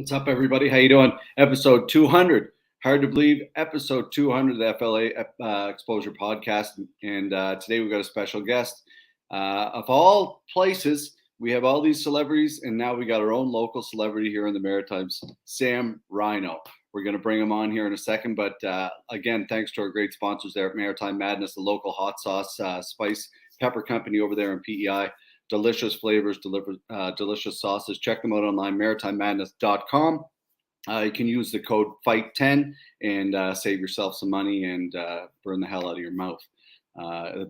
What's up, everybody? How you doing? Episode 200. Hard to believe, episode 200 of the FLA Exposure Podcast. And today we've got a special guest. Of all places, we have all these celebrities, and now we got our own local celebrity here in the Maritimes, Sam Reyno. We're going to bring him on here in a second. But again, thanks to our great sponsors there at Maritime Madness, the local hot sauce, spice, pepper company over there in PEI. Delicious flavors, delicious sauces. Check them out online, maritimemadness.com. You can use the code FIGHT10 and save yourself some money and burn the hell out of your mouth.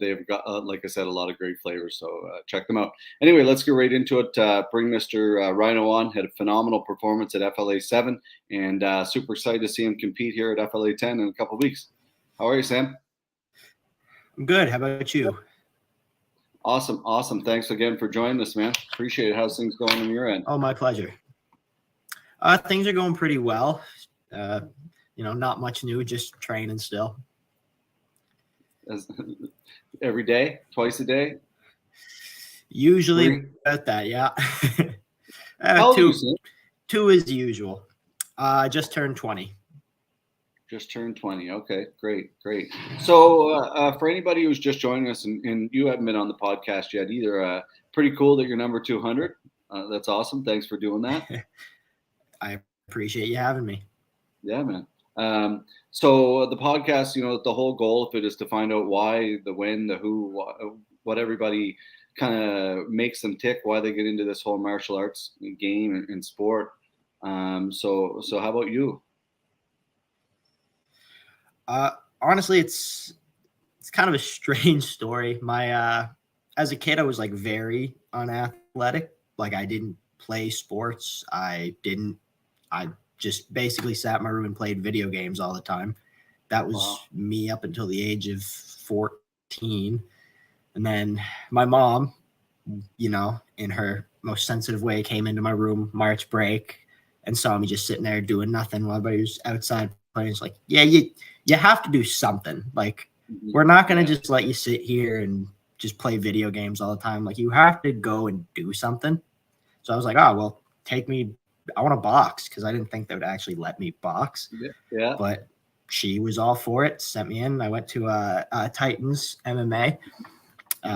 They've got, like I said, a lot of great flavors, so check them out. Anyway, let's get right into it. Bring Mr. Reyno on. Had a phenomenal performance at FLA 7, and super excited to see him compete here at FLA 10 in a couple of weeks. How are you, Sam? I'm good. How about you? Awesome. Thanks again for joining us, man. Appreciate it. How's things going on your end? Oh, my pleasure. Things are going pretty well. Not much new, just training still. Every day, twice a day? Usually about that, yeah. How old are you, Sam? 2 is usual. Just turned 20. Just turned 20. Okay, great. So for anybody who's just joining us and you haven't been on the podcast yet either, pretty cool that you're number 200. That's awesome. Thanks for doing that. I appreciate you having me. Yeah, man. So the podcast, the whole goal of it is to find out why, the when, the who, what everybody kind of makes them tick, why they get into this whole martial arts game and sport. So how about you? Honestly, it's kind of a strange story. My as a kid, I was like very unathletic. Like I didn't play sports. I just basically sat in my room and played video games all the time. That was me up until the age of 14. And then my mom, in her most sensitive way, came into my room March break and saw me just sitting there doing nothing while everybody was outside playing. It's like, yeah, you have to do something. Like, we're not going to just let you sit here and just play video games all the time. Like, you have to go and do something. So I was like, oh, well, take me. I want to box, because I didn't think they would actually let me box. Yeah. But she was all for it, sent me in. I went to Titans MMA,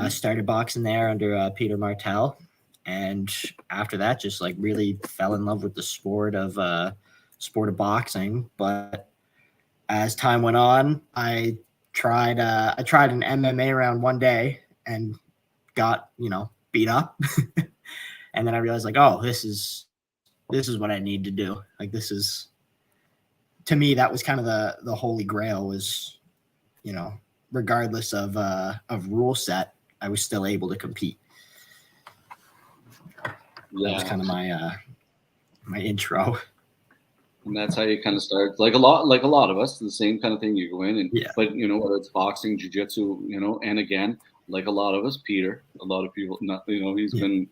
started boxing there under Peter Martell. And after that, just like really fell in love with the sport of boxing. But as time went on, I tried an MMA round one day and got beat up. And then I realized, like, oh, this is what I need to do. Like, this is, to me, that was kind of the holy grail, was, regardless of rule set, I was still able to compete. Yeah. That was kind of my intro. And that's how you kind of start, like a lot of us, the same kind of thing. You go in and, but whether it's boxing, jiu-jitsu, and again, like a lot of us, Peter, a lot of people, he's been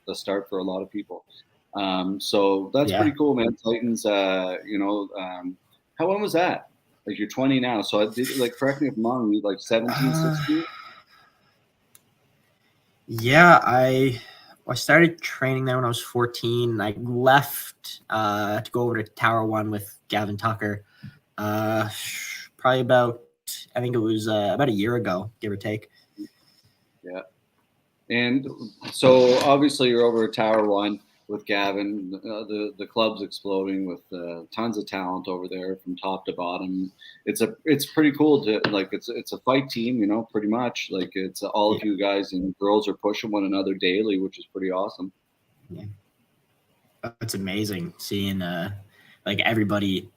the start for a lot of people. So that's pretty cool, man. Titans, how when was that? Like, you're 20 now. So I did, like, correct me if I'm wrong, you like 17, 16? Yeah, I started training there when I was 14. I left to go over to Tower 1 with Gavin Tucker probably about, I think it was about a year ago, give or take. Yeah. And so obviously you're over at Tower 1 with Gavin. The club's exploding with tons of talent over there from top to bottom. It's pretty cool to, like, it's a fight team, pretty much. Like, it's all of you guys and girls are pushing one another daily, which is pretty awesome. Yeah. It's amazing seeing like everybody,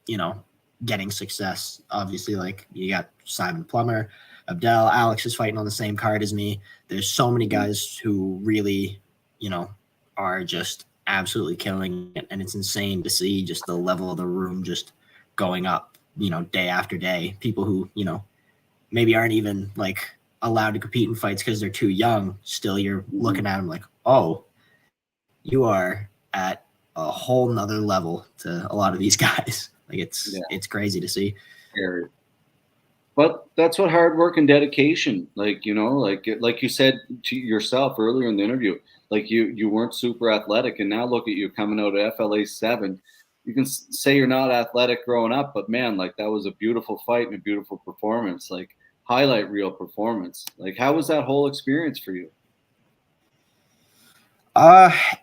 getting success. Obviously, like, you got Simon Plummer, Abdel, Alex is fighting on the same card as me. There's so many guys who really, are just absolutely killing it. And it's insane to see just the level of the room just going up, day after day. People who, maybe aren't even like allowed to compete in fights because they're too young. Still, you're looking at them like, oh, you are at a whole nother level to a lot of these guys. Like, it's crazy to see. But that's what hard work and dedication, like you said to yourself earlier in the interview, like you weren't super athletic, and now look at you coming out of FLA 7, you can say you're not athletic growing up, but man, like that was a beautiful fight and a beautiful performance, like highlight reel performance. Like, how was that whole experience for you?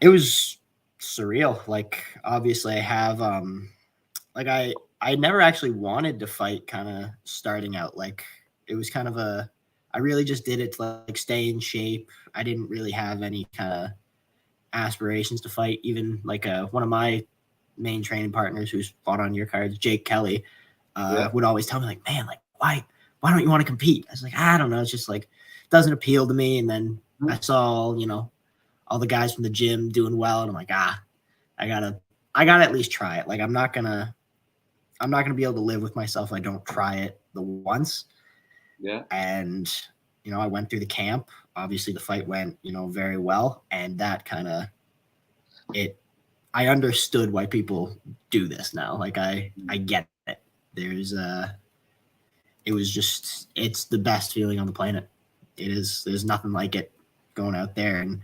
It was surreal. Like, obviously I have like I never actually wanted to fight kind of starting out. Like, it was kind of I really just did it to like stay in shape. I didn't really have any kind of aspirations to fight. Even like one of my main training partners who's fought on your cards, Jake Kelly, Yeah. would always tell me like, man, like why don't you want to compete? I was like, I don't know. It's just like, doesn't appeal to me. And then I saw, all the guys from the gym doing well. And I'm like, I gotta at least try it. Like, I'm not gonna be able to live with myself if I don't try it the once. Yeah. And, I went through the camp. Obviously the fight went, very well. And that kind of, I understood why people do this now. Like, I get it. It's the best feeling on the planet. It is. There's nothing like it, going out there. And,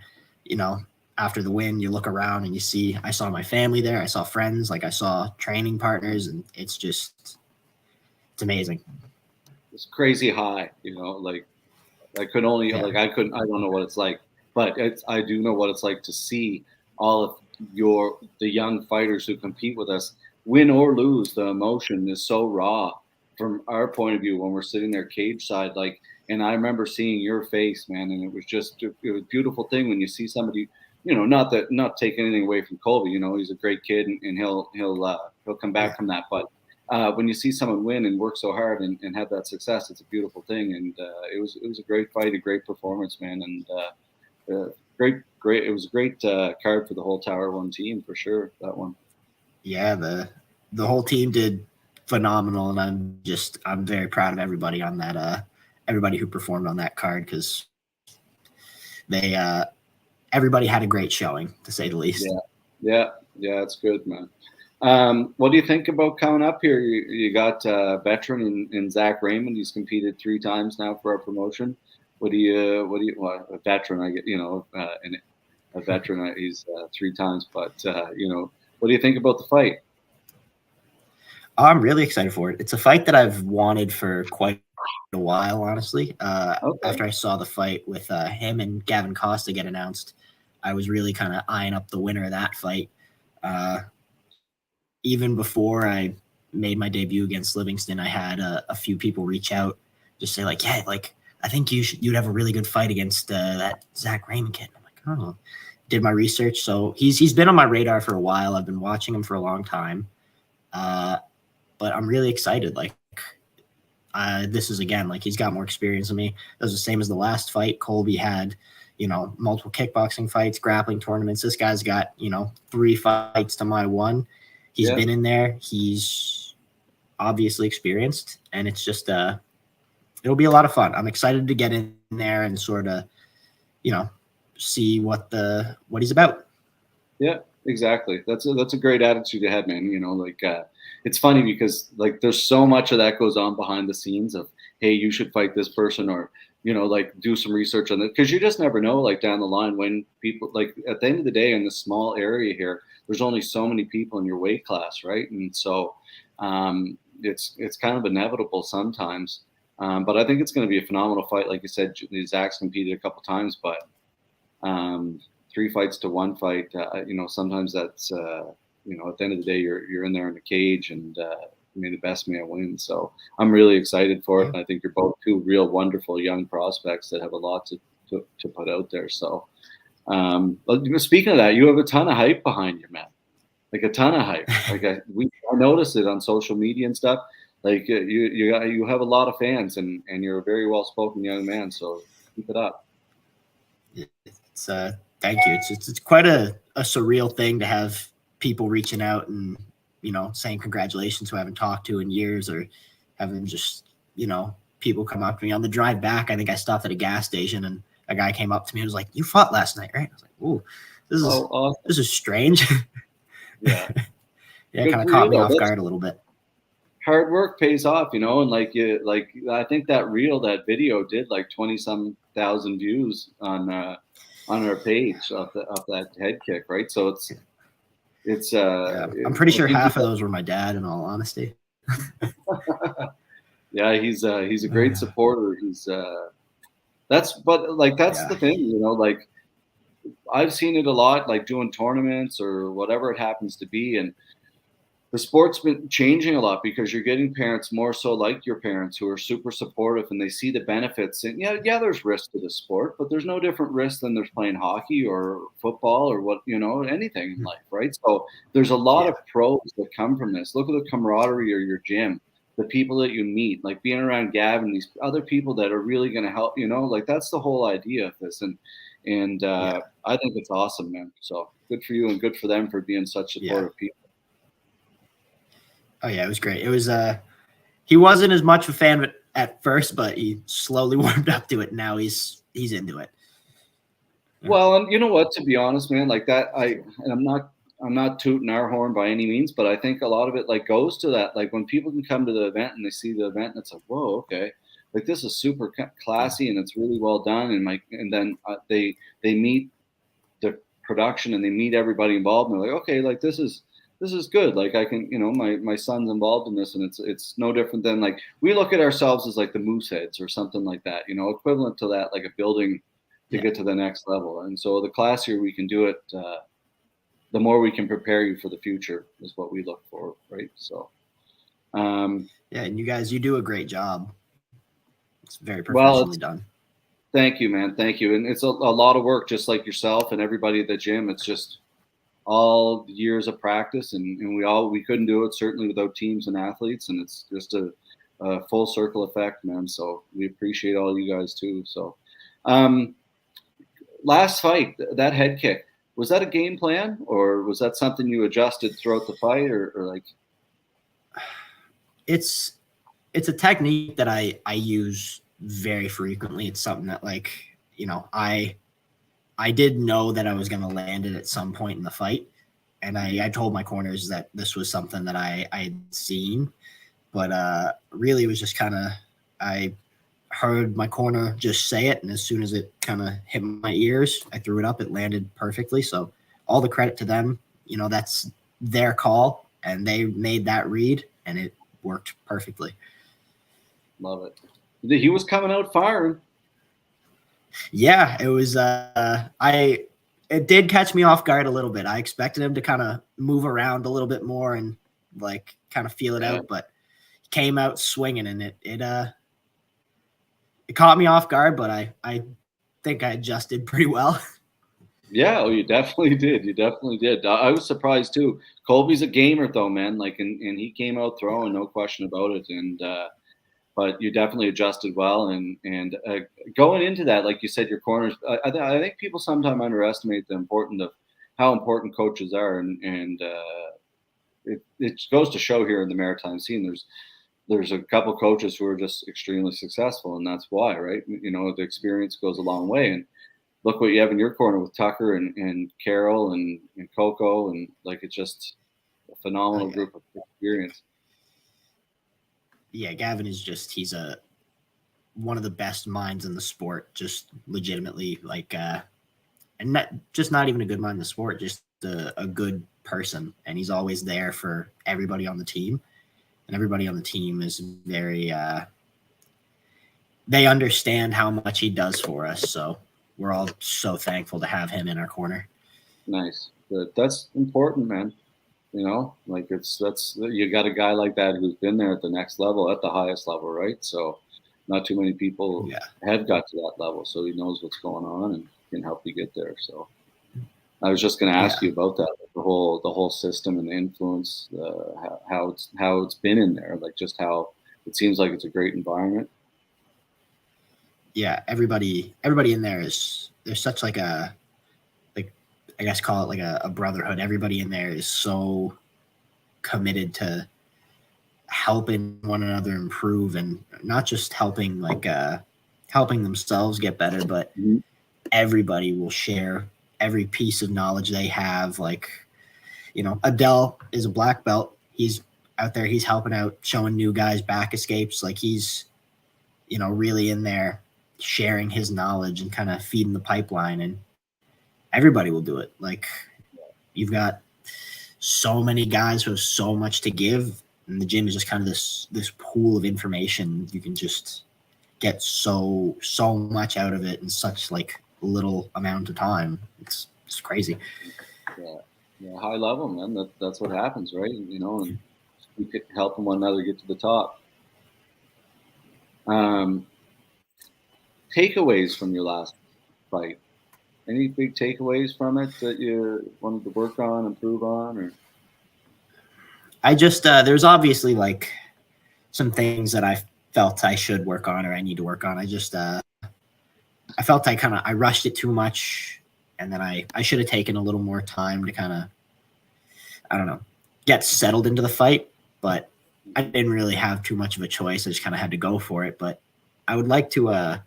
after the win, you look around and I saw my family there. I saw friends, like I saw training partners, and it's amazing. It's crazy high, like I could only, like, I don't know what it's like, but I do know what it's like to see all of the young fighters who compete with us, win or lose. The emotion is so raw from our point of view when we're sitting there cage side, like, and I remember seeing your face, man, and it was a beautiful thing when you see somebody, not taking anything away from Colby, he's a great kid, and he'll come back from that, but when you see someone win and work so hard and have that success, it's a beautiful thing. And it was a great fight, a great performance, man, and great. It was a great card for the whole Tower One team for sure. That one. Yeah, the whole team did phenomenal, and I'm very proud of everybody on that. Everybody who performed on that card, because everybody had a great showing, to say the least. Yeah, it's good, man. What do you think about coming up here? You got a veteran in Zach Raymond. He's competed 3 times now for our promotion. What do you? A veteran, I get, and a veteran. He's 3 times, but what do you think about the fight? I'm really excited for it. It's a fight that I've wanted for quite a while, honestly. Okay. After I saw the fight with him and Gavin Costa get announced, I was really kind of eyeing up the winner of that fight. Even before I made my debut against Livingston, I had a few people reach out, just say like, yeah, like, I think you'd have a really good fight against that Zach Raymond kid. I'm like, oh, did my research. So he's been on my radar for a while. I've been watching him for a long time. But I'm really excited. Like, this is, again, like, he's got more experience than me. It was the same as the last fight. Colby had, multiple kickboxing fights, grappling tournaments. This guy's got, 3 fights to my 1. He's been in there. He's obviously experienced, and it's just it'll be a lot of fun. I'm excited to get in there and sort of, see what he's about. Yeah, exactly. That's a great attitude to have, man. It's funny because, like, there's so much of that goes on behind the scenes of, hey, you should fight this person, or like, do some research on it, because you just never know, like, down the line, when people, like, at the end of the day, in this small area here, there's only so many people in your weight class, right? And so it's kind of inevitable sometimes. But I think it's going to be a phenomenal fight. Like you said, Zach's competed a couple times, but 3 fights to 1 fight, sometimes that's, at the end of the day, you're in there in the cage, and the best man wins. So I'm really excited for it. And I think you're both 2 real wonderful young prospects that have a lot to put out there. So speaking of that, you have a ton of hype behind you, man. Like, a ton of hype. Like, I noticed it on social media and stuff. Like, you have a lot of fans, and you're a very well-spoken young man. So keep it up. It's thank you. It's quite a surreal thing to have people reaching out and, saying congratulations who I haven't talked to in years, or having just, people come up to me on the drive back. I think I stopped at a gas station, and a guy came up to me and was like, "You fought last night, right?" I was like, "Ooh, awesome. This is strange." Yeah. Yeah, kind of caught me off guard a little bit. Hard work pays off, and I think that video did like 20-some thousand views on our page of that head kick, right? So It's Yeah, I'm pretty sure he, half of those were my dad, in all honesty. yeah, he's a great supporter. He's but like that's Yeah, the thing, like I've seen it a lot, like doing tournaments or whatever it happens to be, and the sport's been changing a lot because you're getting parents more so like your parents who are super supportive and they see the benefits. And yeah, there's risk to the sport, but there's no different risk than there's playing hockey or football or anything in life, right? So there's a lot yeah, of pros that come from this. Look at the camaraderie or your gym, the people that you meet, like being around Gavin, these other people that are really going to help, like that's the whole idea of this. And yeah, I think it's awesome, man. So good for you and good for them for being such yeah. supportive people. Oh yeah, it was great. It was he wasn't as much a fan of it at first, but he slowly warmed up to it. Now he's into it. Well, and you know what? To be honest, man, like that, and I'm not tooting our horn by any means, but I think a lot of it like goes to that. Like when people can come to the event and they see the event, and it's like, whoa, okay, like this is super classy and it's really well done, and then they meet the production and they meet everybody involved, and they're like, okay, like this is good. Like I can, my son's involved in this, and it's no different than like we look at ourselves as like the Mooseheads or something like that, equivalent to that, like a building to Yeah. get to the next level. And so the classier we can do it, the more we can prepare you for the future is what we look for, right? So, Yeah, and you do a great job. It's very well, professionally done. thank you, man. Thank you. And it's a lot of work, just like yourself and everybody at the gym. It's just all years of practice, and we couldn't do it certainly without teams and athletes. And it's just a full circle effect, man. So we appreciate all you guys too. So, last fight, that head kick, was that a game plan or was that something you adjusted throughout the fight or like? It's a technique that I use very frequently. It's something that I did know that I was going to land it at some point in the fight. And I told my corners that this was something that I had seen, but really it was just kind of, I heard my corner just say it. And as soon as it kind of hit my ears, I threw it up, it landed perfectly. So all the credit to them, that's their call and they made that read and it worked perfectly. Love it. He was coming out firing. Yeah, it was, it did catch me off guard a little bit. I expected him to kind of move around a little bit more and like kind of feel it out, but he came out swinging and it caught me off guard, but I think I adjusted pretty well. Yeah, you definitely did. You definitely did. I was surprised too. Colby's a gamer though, man. Like, and he came out throwing, no question about it. And but you definitely adjusted well. And going into that, like you said, your corners. I think people sometimes underestimate the importance of how important coaches are, and it goes to show here in the maritime scene. There's a couple coaches who are just extremely successful, and that's why, right? The experience goes a long way. And look what you have in your corner with Tucker and Carol and Coco, and like it's just a phenomenal group of experience. Yeah, Gavin is he's one of the best minds in the sport, just legitimately and not even a good mind in the sport, just a good person. And he's always there for everybody on the team. And everybody on the team is very, they understand how much he does for us. So we're all so thankful to have him in our corner. Nice. That's important, man. Like that's you got a guy like that who's been there at the next level, at the highest level, right? So not too many people have got to that level, so he knows what's going on and can help you get there. So I was just going to ask you about that, like the whole system and the influence, how it's been in there, like just how it seems like it's a great environment. Yeah, everybody in there there's such like I guess call it like a brotherhood. Everybody in there is so committed to helping one another improve, and not just helping themselves get better, but everybody will share every piece of knowledge they have. Like, Adele is a black belt. He's out there, he's helping out, showing new guys back escapes. Like he's, really in there sharing his knowledge and kind of feeding the pipeline, and everybody will do it. Like you've got so many guys who have so much to give, and the gym is just kind of this pool of information. You can just get so much out of it in such like little amount of time. It's crazy. Yeah, high level, man. That's what happens, right? You know, and we could help one another get to the top. Takeaways from your last fight? Any big takeaways from it that you wanted to work on, improve on, or? I just there's obviously like some things that I felt I should work on or I need to work on. I just I felt I rushed it too much, and then I should have taken a little more time to kind of, I don't know, get settled into the fight. But I didn't really have too much of a choice. I just kind of had to go for it. But I would like to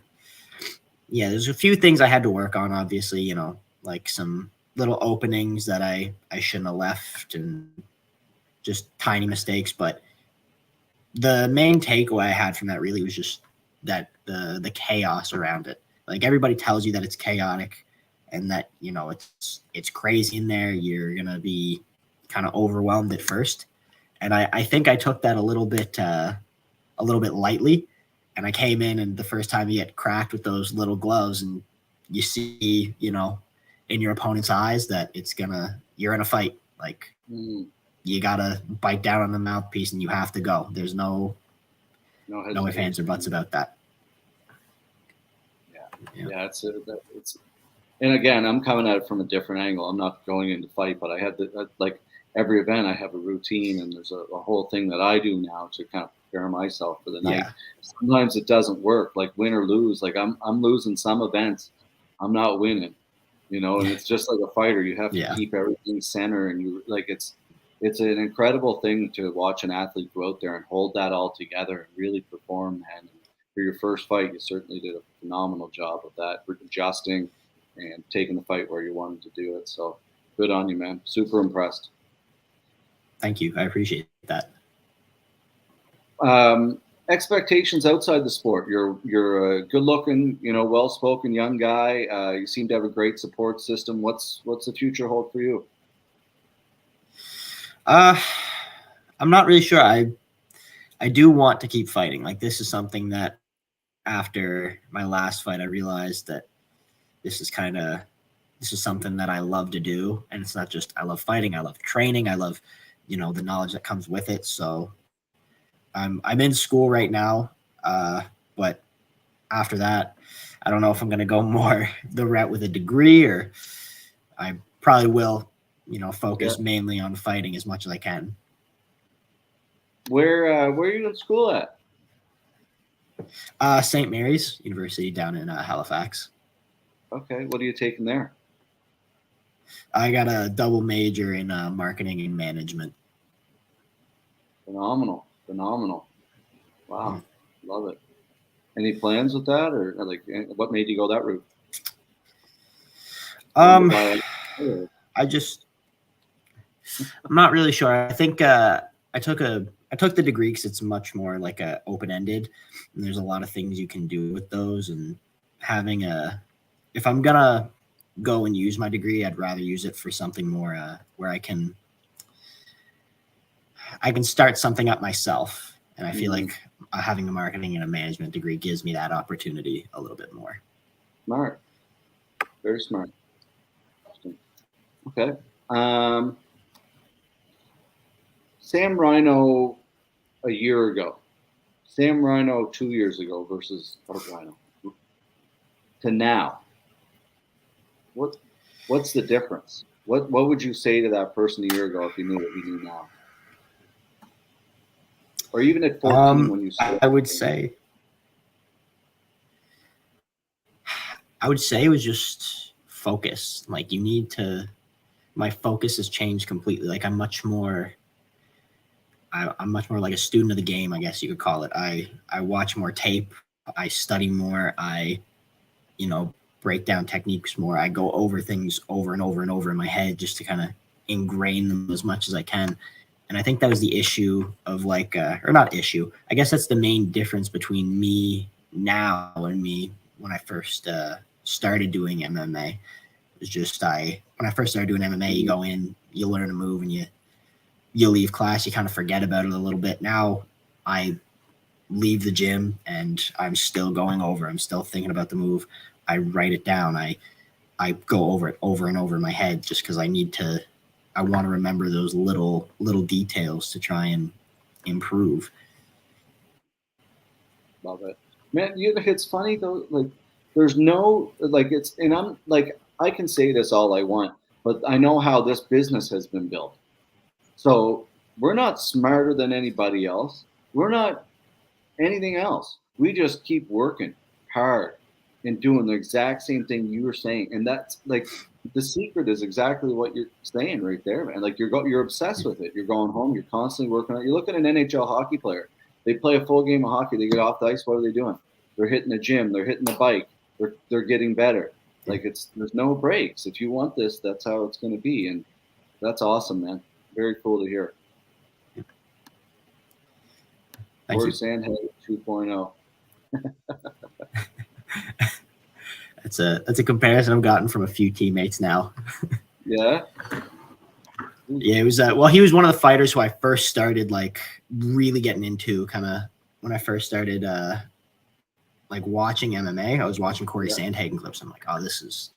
yeah, there's a few things I had to work on, obviously, you know, like some little openings that I shouldn't have left and just tiny mistakes. But the main takeaway I had from that really was just that the chaos around it. Like everybody tells you that it's chaotic and that, you know, it's crazy in there. You're going to be kind of overwhelmed at first. And I think I took that a little bit lightly. And I came in, and the first time you get cracked with those little gloves, and you see, you know, in your opponent's eyes that you're in a fight. Like you gotta bite down on the mouthpiece, and you have to go. There's no ifs, ands, or buts about that. Yeah. It's and again, I'm coming at it from a different angle. I'm not going into fight, but I had like every event, I have a routine, and there's a whole thing that I do now to kind of prepare myself for the night. Yeah. Sometimes it doesn't work, like win or lose. Like I'm losing some events, I'm not winning, you know. And it's just like a fighter, you have to keep everything center, and you like it's an incredible thing to watch an athlete go out there and hold that all together and really perform. And for your first fight, you certainly did a phenomenal job of that, adjusting and taking the fight where you wanted to do it. So good on you, man. Super impressed. Thank you. I appreciate that. Expectations outside the sport. You're a good-looking, you know, well-spoken young guy. You seem to have a great support system. What's the future hold for you? I'm not really sure. I do want to keep fighting. Like this is something that after my last fight, I realized that this is something that I love to do. And it's not just, I love fighting. I love training. I love, you know, the knowledge that comes with it. So I'm in school right now. But after that, I don't know if I'm going to go more the route with a degree, or I probably will, you know, focus mainly on fighting as much as I can. Where are you in school at? St. Mary's University down in Halifax. Okay. What are you taking there? I got a double major in marketing and management. Phenomenal. Wow. Love it. Any plans with that, or like what made you go that route? I'm not really sure. I think I took the degree because it's much more like a open-ended, and there's a lot of things you can do with those. And if I'm gonna go and use my degree, I'd rather use it for something more where I can start something up myself. And I feel like having a marketing and a management degree gives me that opportunity a little bit more. Smart. Very smart. Okay. Sam Reyno a year ago, Sam Reyno 2 years ago versus Reyno to now. What's the difference? What would you say to that person a year ago if you knew what you knew now? Or even at 14 when you started? I would say it was just focus. Like my focus has changed completely. Like I'm much more like a student of the game, I guess you could call it. I watch more tape. I study more. I, you know, break down techniques more. I go over things over and over and over in my head just to kind of ingrain them as much as I can. And I think that was the issue of like, or not issue. I guess that's the main difference between me now and me when I first started doing MMA. It was just when I first started doing MMA, you go in, you learn a move, and you you leave class, you kind of forget about it a little bit. Now I leave the gym and I'm still going over. I'm still thinking about the move. I write it down. I go over it over and over in my head just because I want to remember those little details to try and improve. Love it, man. It's funny though. Like, there's no like it's, and I'm like, I can say this all I want, but I know how this business has been built. So we're not smarter than anybody else. We're not anything else. We just keep working hard and doing the exact same thing you were saying, and that's like the secret is exactly what you're saying right there, man. Like you're obsessed with it. You're going home. You're constantly working on it. You look at an NHL hockey player. They play a full game of hockey. They get off the ice. What are they doing? They're hitting the gym. They're hitting the bike. They're getting better. Like there's no breaks. If you want this, that's how it's going to be, and that's awesome, man. Very cool to hear. Corey Sandhagen 2.0. That's a comparison I've gotten from a few teammates now. Yeah. Yeah, it was well, he was one of the fighters who I first started like really getting into, kind of when I first started like watching MMA. I was watching Corey Sandhagen clips. I'm like, oh, this is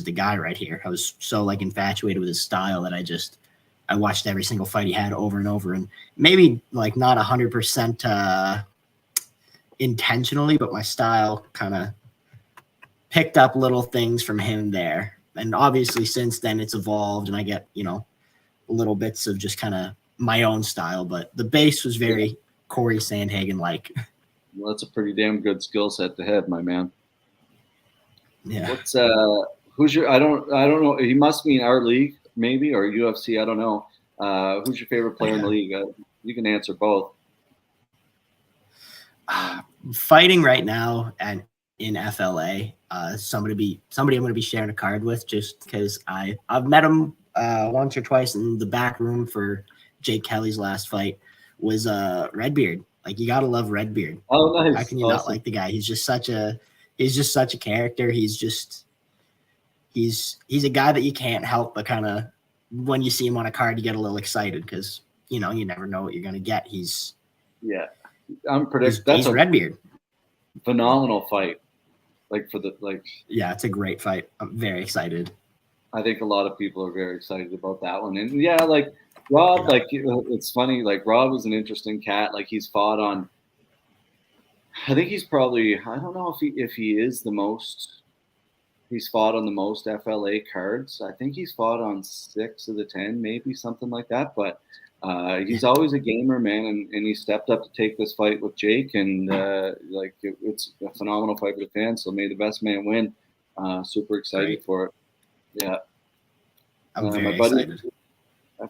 the guy right here. I was so like infatuated with his style that I watched every single fight he had over and over, and maybe like not 100% intentionally, but my style kind of picked up little things from him there. And obviously since then it's evolved and I get, little bits of just kind of my own style, but the base was very Corey Sandhagen-like. Well, that's a pretty damn good skill set to have, my man. Yeah. What's who's your, I don't know. He must be in our league maybe, or UFC. I don't know. Who's your favorite player in the league? You can answer both. Fighting right now and in FLA, somebody I'm going to be sharing a card with, just because I've met him once or twice in the back room for Jake Kelly's last fight, was Redbeard. Like, you gotta love Redbeard. Oh, nice. How can you not like the guy? He's just such a character. He's a guy that you can't help but kind of, when you see him on a card, you get a little excited because you never know what you're gonna get. He's Redbeard. Phenomenal fight. Yeah, it's a great fight. I'm very excited. I think a lot of people are very excited about that one. And yeah, like Rob, like it's funny, like Rob is an interesting cat. Like he's fought on, I think he's probably, I don't know if he is the most, he's fought on the most FLA cards. I think he's fought on 6 of the 10, maybe something like that. But he's always a gamer, man, and he stepped up to take this fight with Jake, and it's a phenomenal fight for the fans. So may the best man win. Super excited for it. Yeah, I'm very my buddy, excited.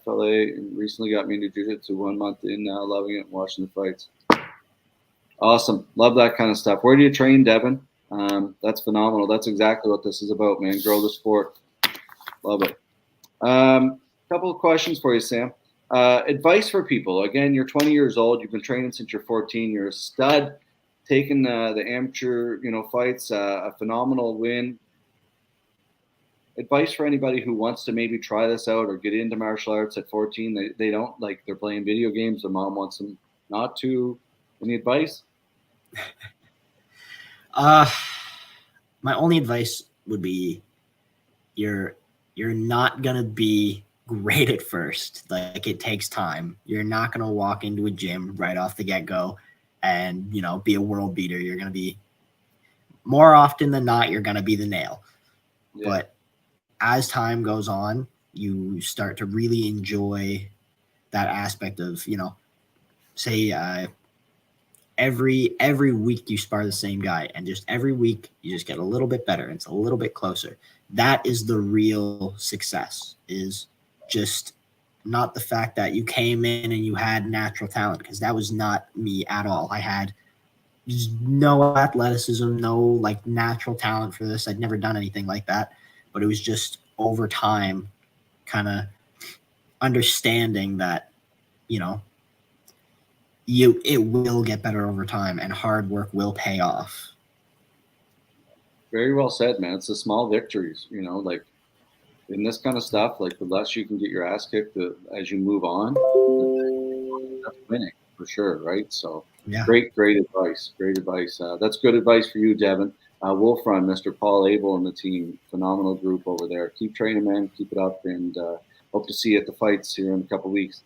FLA recently got me into jiu-jitsu 1 month in, loving it and watching the fights. Awesome, love that kind of stuff. Where do you train, Devin? That's phenomenal. That's exactly what this is about, man. Grow the sport. Love it. Couple of questions for you, Sam. Advice for people. Again, you're 20 years old. You've been training since you're 14. You're a stud. Taking the amateur, fights. A phenomenal win. Advice for anybody who wants to maybe try this out or get into martial arts at 14. They don't, like, they're playing video games. Their mom wants them not to. Any advice? My only advice would be you're not gonna be great at first. Like, it takes time. You're not gonna walk into a gym right off the get-go and be a world beater. You're gonna be, more often than not, you're gonna be the nail. Yeah. But as time goes on, you start to really enjoy that aspect of, say every week you spar the same guy, and just every week you just get a little bit better. It's a little bit closer. That is the real success, is just not the fact that you came in and you had natural talent, because that was not me at all. I had no athleticism, no like natural talent for this. I'd never done anything like that. But it was just over time kind of understanding that, it will get better over time and hard work will pay off. Very well said, man. It's the small victories, like in this kind of stuff, like the less you can get your ass kicked as you move on, that's winning for sure, right? So Yeah. great advice. Great advice. That's good advice for you, Devin. Wolf Run, Mr. Paul Abel and the team, phenomenal group over there. Keep training, man. Keep it up, and hope to see you at the fights here in a couple weeks.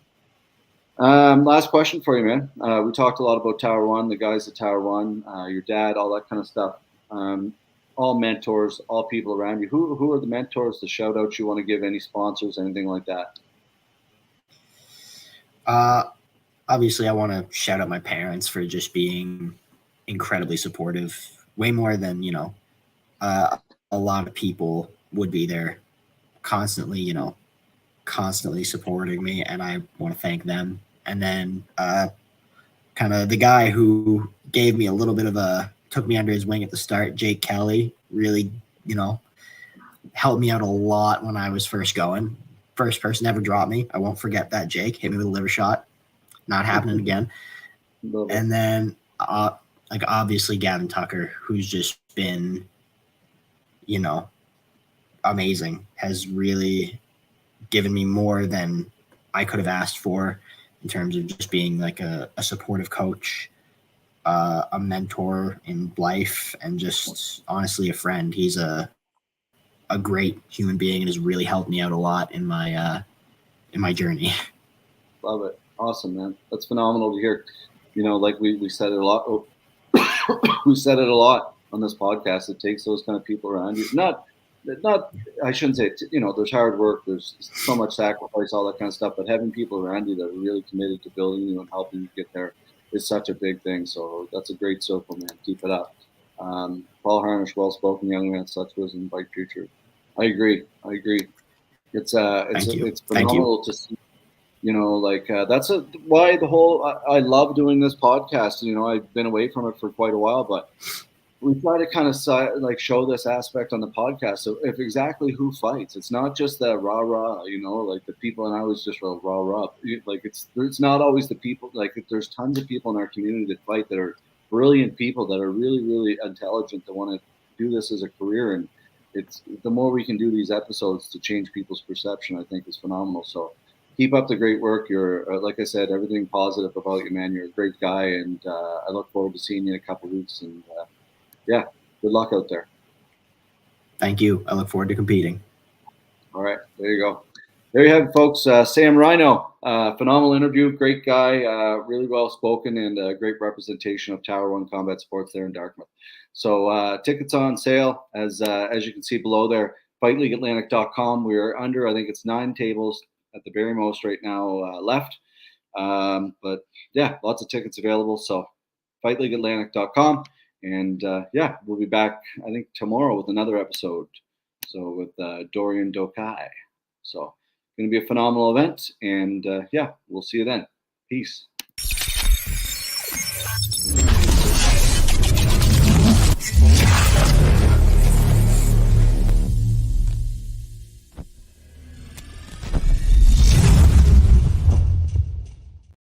Last question for you, man. We talked a lot about Tower One, the guys at Tower One, your dad, all that kind of stuff. All mentors, all people around you. Who are the mentors, the shout outs you want to give, any sponsors, anything like that? Obviously, I want to shout out my parents for just being incredibly supportive, way more than, a lot of people would be there constantly, constantly supporting me. And I want to thank them. And then kind of the guy who gave me a little bit of took me under his wing at the start, Jake Kelly, really, helped me out a lot when I was first going. First person ever dropped me. I won't forget that. Jake hit me with a liver shot. Not happening again. And then, obviously Gavin Tucker, who's just been, amazing, has really given me more than I could have asked for in terms of just being like a supportive coach, a mentor in life, and just honestly a friend. He's a great human being and has really helped me out a lot in my journey. Love it. Awesome, man. That's phenomenal to hear. Like we said it a lot. We said it a lot on this podcast. It takes those kind of people around you. Not. I shouldn't say. There's hard work. There's so much sacrifice, all that kind of stuff. But having people around you that are really committed to building you and helping you get there is such a big thing. So that's a great circle, man. Keep it up. Paul Harnish, well-spoken young man, such wisdom, bright future. I agree. It's phenomenal to see. That's why the whole, I love doing this podcast. I've been away from it for quite a while, but we try to kind of show this aspect on the podcast. So if exactly who fights, it's not just the rah, like the people, and I was just rah. Like it's not always the people, like there's tons of people in our community that fight that are brilliant people that are really, really intelligent, that want to do this as a career. And it's the more we can do these episodes to change people's perception, I think is phenomenal. So keep up the great work. You're, like I said, everything positive about you, man. You're a great guy, and I look forward to seeing you in a couple of weeks. And yeah, good luck out there. Thank you. I look forward to competing. All right, there you go. There you have it, folks. Sam Reyno, phenomenal interview, great guy, really well spoken, and a great representation of Tower One Combat Sports there in Dartmouth. So tickets on sale, as you can see below there, FightLeagueAtlantic.com. We're under, I think it's 9 tables at the very most right now left. But yeah, lots of tickets available. So FightLeagueAtlantic.com. And yeah, we'll be back, I think, tomorrow with another episode. So with Dorian Dokai. So going to be a phenomenal event. And yeah, we'll see you then. Peace.